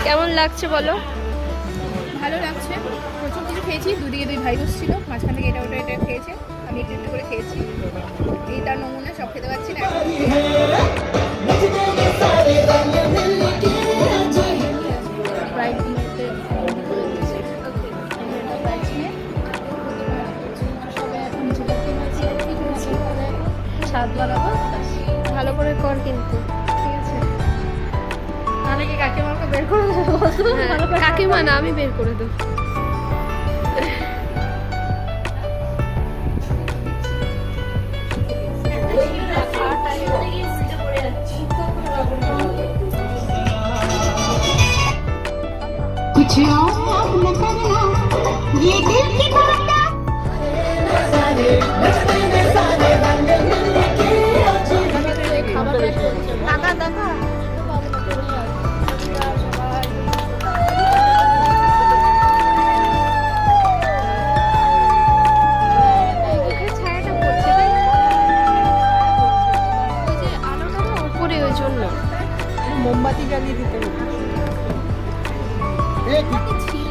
কেমন লাগছে বলো? ভালো লাগছে, প্রচুর কিছু খেয়েছি, দুদিকে দুই ভাই ছিল, মাঝখান থেকে এটা ওটা এটা খেয়েছে, আমি একটু একটু করে খেয়েছি। এই তার নমুনা, সব খেতে পারছি না। স্বাদ বাড়াবো, ভালো করে কর কিন্তু। ঠিক আছে? নাহলে কি কাকিমাকে বের করে দেবো? হ্যাঁ, কাকিমা না, আমি বের করে দেবো। कुछ और न करना ये दिल की बात মোমবাতি জ্বালিয়ে দিতে হবে। ছিল